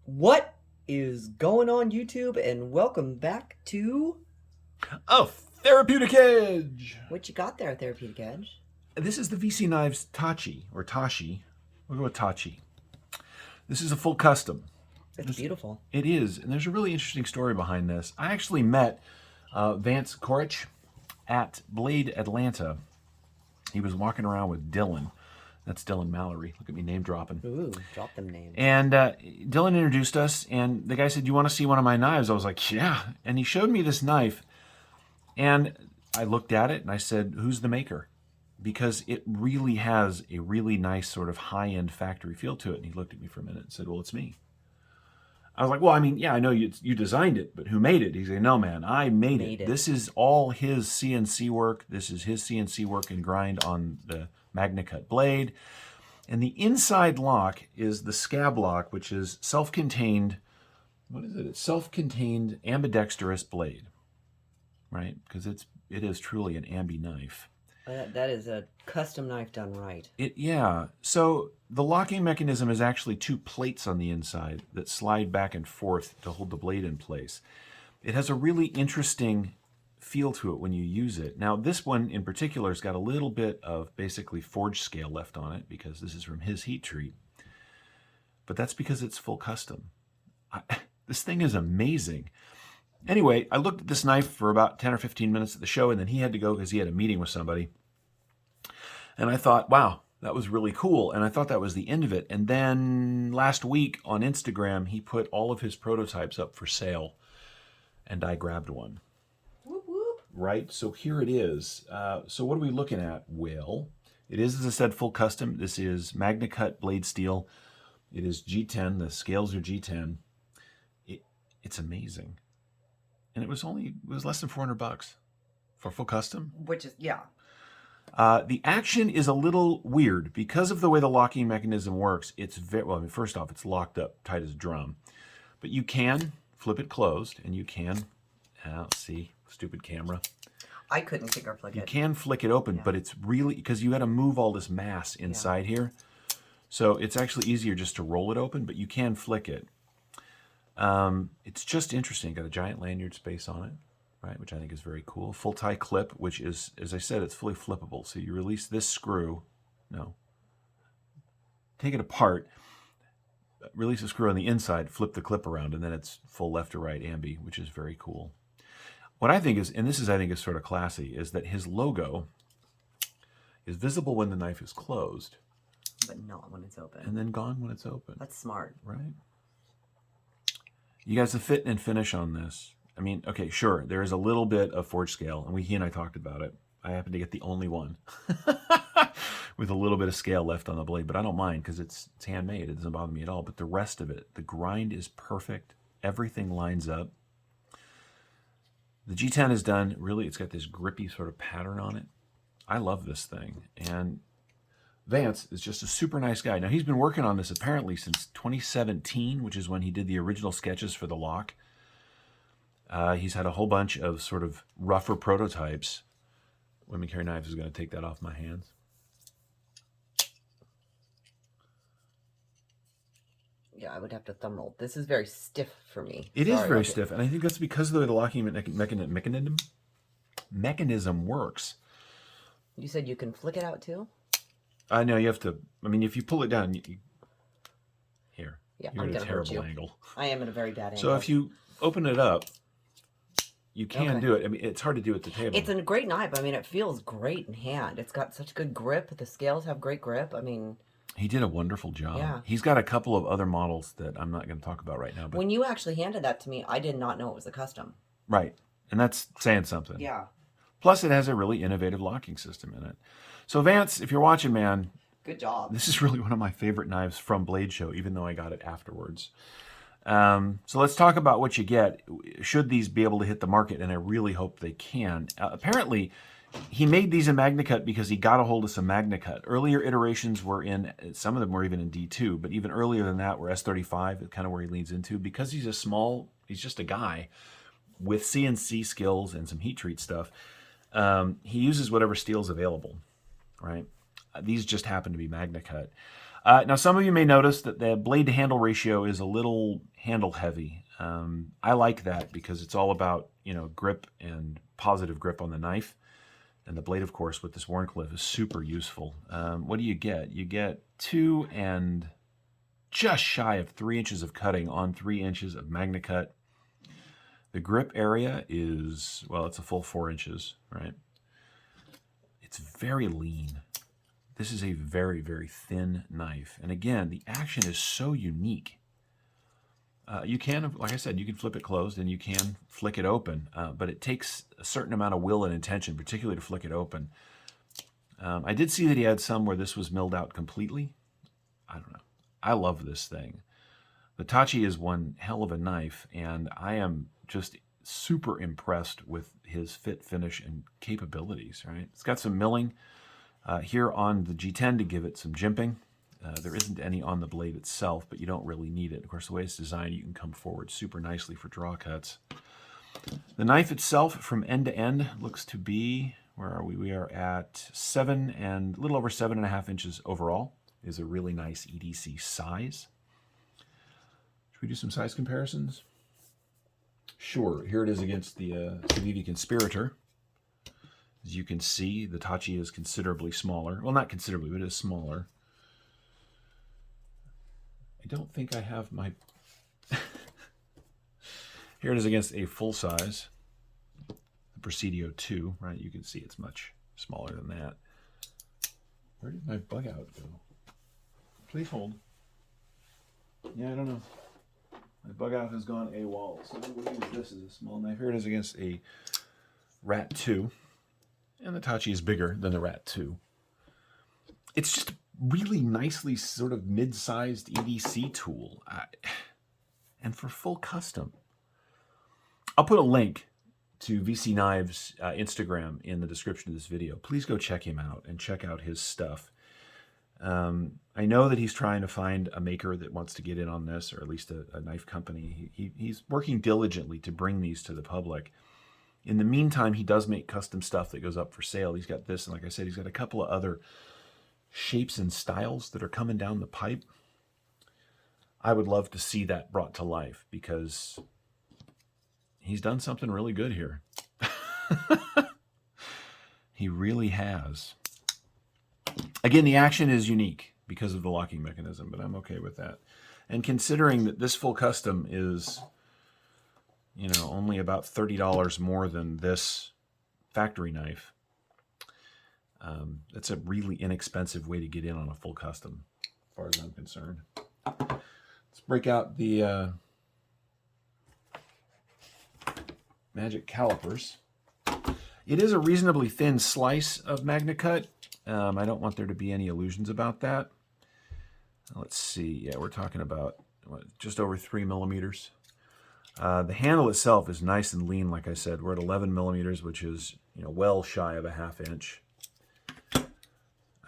What is going on, YouTube? And welcome back to A Therapeutic Edge! What You Got There, Therapeutic Edge. This is the VC Knives Tachi, or Tachi. We'll go with Tachi. This is a full custom. It's beautiful. It is, and there's a really interesting story behind this. I actually met Vance Korich at Blade Atlanta. He was walking around with Dylan. That's Dylan Mallory. Look at me name dropping. Ooh, drop them names. And Dylan introduced us, and the guy said, "You want to see one of my knives?" I was like, "Yeah." And he showed me this knife, and I looked at it, and I said, "Who's the maker?" Because it really has a really nice sort of high-end factory feel to it. And he looked at me for a minute and said, "Well, it's me." I was like, "Well, I mean, yeah, I know you designed it, but who made it?" He said, "No, man, I made it. This is all his CNC work. This is his CNC work and grind on the magnacut blade. And the inside lock is the SCAB lock, which is self-contained. What is it? It's self-contained ambidextrous blade, right? Because it is truly an ambi knife. That is a custom knife done right. Yeah. So the locking mechanism is actually two plates on the inside that slide back and forth to hold the blade in place. It has a really interesting feel to it when you use it. Now, this one in particular has got a little bit of basically forge scale left on it because this is from his heat treat. But that's because it's full custom. This thing is amazing. Anyway, I looked at this knife for about 10 or 15 minutes at the show, and then he had to go because he had a meeting with somebody. And I thought, wow, that was really cool. And I thought that was the end of it. And then last week on Instagram, he put all of his prototypes up for sale, and I grabbed one. Whoop, whoop. Right, so here it is. So what are we looking at? Well, it is, as I said, full custom. This is magnacut blade steel. It is G10. The scales are G10. It's amazing. And it was less than $400 for full custom. Which is, yeah. The action is a little weird because of the way the locking mechanism works. It's very, well, I mean, first off, it's locked up tight as a drum. But you can flip it closed, and you can, see, stupid camera. I couldn't finger flick it. You can flick it open, but it's really, because you got to move all this mass inside here. So it's actually easier just to roll it open, but you can flick it. It's just interesting. Got a giant lanyard space on it, right, which I think is very cool. Full tie clip, which is, as I said, it's fully flippable. So you release this screw, take it apart, release the screw on the inside, flip the clip around, and then it's full left to right ambi, which is very cool. What I think is, and this is, I think, is sort of classy, is that his logo is visible when the knife is closed. But not when it's open. And then gone when it's open. That's smart. Right? You guys, the fit and finish on this. I mean, okay, sure, there is a little bit of forge scale, and he and I talked about it. I happen to get the only one with a little bit of scale left on the blade, but I don't mind because it's handmade. It doesn't bother me at all. But the rest of it, the grind is perfect. Everything lines up. The G10 is done, really, it's got this grippy sort of pattern on it. I love this thing. And Vance is just a super nice guy. Now, he's been working on this apparently since 2017, which is when he did the original sketches for the lock. He's had a whole bunch of sort of rougher prototypes. Women Carry Knives is going to take that off my hands. Yeah, I would have to thumb roll. This is very stiff for me. It is very stiff, and I think that's because of the way the locking mechanism works. You said you can flick it out too? I know you have to. I mean, if you pull it down, here. Yeah, you're at a terrible angle. I am at a very bad angle. So if you open it up, you can do it. I mean, it's hard to do at the table. It's a great knife. I mean, it feels great in hand. It's got such good grip. The scales have great grip. I mean, he did a wonderful job. Yeah. He's got a couple of other models that I'm not going to talk about right now. But when you actually handed that to me, I did not know it was a custom. Right. And that's saying something. Yeah. Plus, it has a really innovative locking system in it. So, Vance, if you're watching, man, good job. This is really one of my favorite knives from Blade Show, even though I got it afterwards. So let's talk about what you get. Should these be able to hit the market? And I really hope they can. Apparently, he made these in magnacut because he got a hold of some magnacut. Earlier iterations were in, some of them were even in D2, but even earlier than that were S35, kind of where he leans into. Because he's he's just a guy with CNC skills and some heat treat stuff. He uses whatever steel's available, right? These just happen to be magnacut. Now, some of you may notice that the blade to handle ratio is a little handle heavy. I like that because it's all about, grip and positive grip on the knife. And the blade, of course, with this Wharncliffe is super useful. What do you get? You get 2 and just shy of 3 inches of cutting on 3 inches of magnacut. The grip area is, well, it's a full 4 inches, right? It's very lean. This is a very, very thin knife. And again, the action is so unique. You can, like I said, you can flip it closed and you can flick it open, but it takes a certain amount of will and intention, particularly to flick it open. I did see that he had some where this was milled out completely. I don't know. I love this thing. The Tachi is one hell of a knife, and I am just super impressed with his fit, finish, and capabilities, right? It's got some milling here on the G10 to give it some jimping. There isn't any on the blade itself, but you don't really need it. Of course, the way it's designed, you can come forward super nicely for draw cuts. The knife itself, from end to end, looks to be, where are we? We are at 7 and a little over 7.5 inches overall. Is a really nice EDC size. Should we do some size comparisons? Sure. Here it is against the Civivi Conspirator. As you can see, the Tachi is considerably smaller. Well, not considerably, but it is smaller. I don't think I have my... Here it is against a full size, the Presidio 2, right? You can see it's much smaller than that. Where did my bug out go? Please hold. Yeah, I don't know. My bug out has gone AWOL. So we'll use this as a small knife. Here it is against a Rat 2. And the Tachi is bigger than the Rat 2. It's just a really nicely sort of mid-sized EDC tool. And for full custom. I'll put a link to VC Knives Instagram in the description of this video. Please go check him out and check out his stuff. I know that he's trying to find a maker that wants to get in on this, or at least a knife company. He's working diligently to bring these to the public. In the meantime, he does make custom stuff that goes up for sale. He's got this, and like I said, he's got a couple of other shapes and styles that are coming down the pipe. I would love to see that brought to life because he's done something really good here. He really has. Again, the action is unique because of the locking mechanism, but I'm okay with that. And considering that this full custom is, only about $30 more than this factory knife, that's a really inexpensive way to get in on a full custom, as far as I'm concerned. Let's break out the Magic calipers. It is a reasonably thin slice of magnacut. I don't want there to be any illusions about that. Let's see. Yeah, we're talking about just over 3 millimeters. The handle itself is nice and lean, like I said. We're at 11 millimeters, which is well shy of a ½ inch.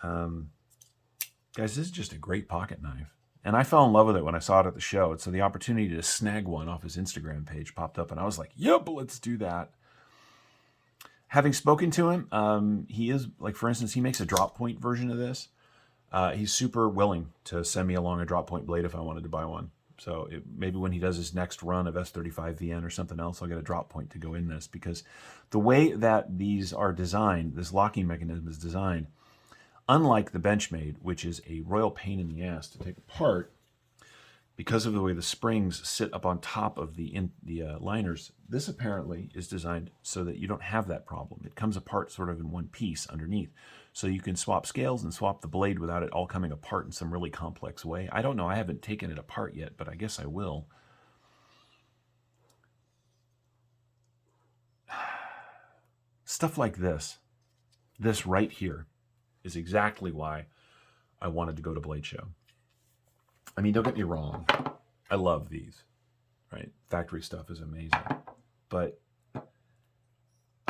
Guys, this is just a great pocket knife. And I fell in love with it when I saw it at the show. And so the opportunity to snag one off his Instagram page popped up, and I was like, yep, let's do that. Having spoken to him, he is, like, for instance, he makes a drop point version of this. He's super willing to send me along a drop point blade if I wanted to buy one. So maybe when he does his next run of S35VN or something else, I'll get a drop point to go in this, because the way that these are designed, this locking mechanism is designed, unlike the Benchmade, which is a royal pain in the ass to take apart, because of the way the springs sit up on top of the liners, this apparently is designed so that you don't have that problem. It comes apart sort of in one piece underneath. So you can swap scales and swap the blade without it all coming apart in some really complex way. I don't know. I haven't taken it apart yet, but I guess I will. Stuff like this right here, is exactly why I wanted to go to Blade Show. I mean, don't get me wrong. I love these, right? Factory stuff is amazing. But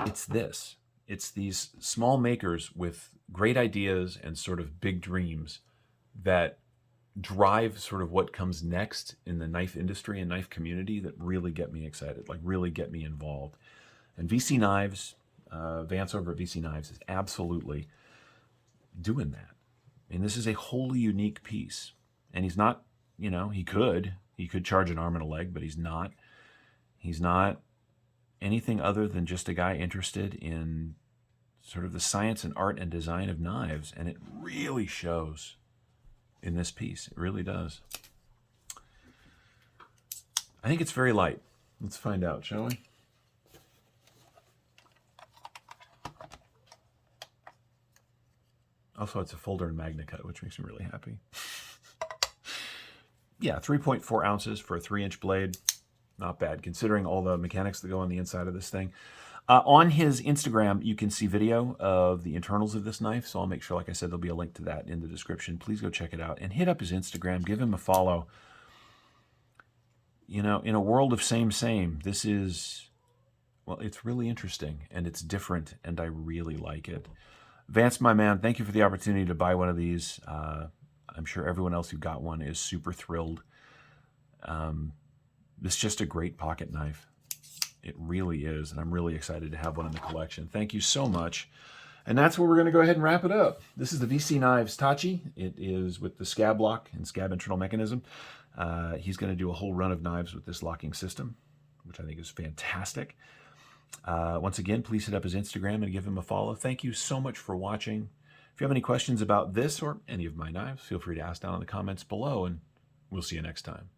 it's this. It's these small makers with great ideas and sort of big dreams that drive sort of what comes next in the knife industry and knife community that really get me excited, like really get me involved. And VC Knives, Vance over at VC Knives is absolutely doing that. And this is a wholly unique piece. And he's not, you know, he could charge an arm and a leg, but he's not. He's not anything other than just a guy interested in sort of the science and art and design of knives. And it really shows in this piece. It really does. I think it's very light. Let's find out, shall we? Also, it's a folder and magnacut, which makes me really happy. Yeah, 3.4 ounces for a 3-inch blade. Not bad, considering all the mechanics that go on the inside of this thing. On his Instagram, you can see video of the internals of this knife, so I'll make sure, like I said, there'll be a link to that in the description. Please go check it out and hit up his Instagram. Give him a follow. You know, in a world of same, this is, well, it's really interesting, and it's different, and I really like it. Vance, my man, thank you for the opportunity to buy one of these. I'm sure everyone else who got one is super thrilled. This is just a great pocket knife. It really is, and I'm really excited to have one in the collection. Thank you so much. And that's where we're going to go ahead and wrap it up. This is the VC Knives Tachi. It is with the SCAB lock and SCAB internal mechanism. He's going to do a whole run of knives with this locking system, which I think is fantastic. Once again, please hit up his Instagram and give him a follow. Thank you so much for watching. If you have any questions about this or any of my knives, feel free to ask down in the comments below, and we'll see you next time.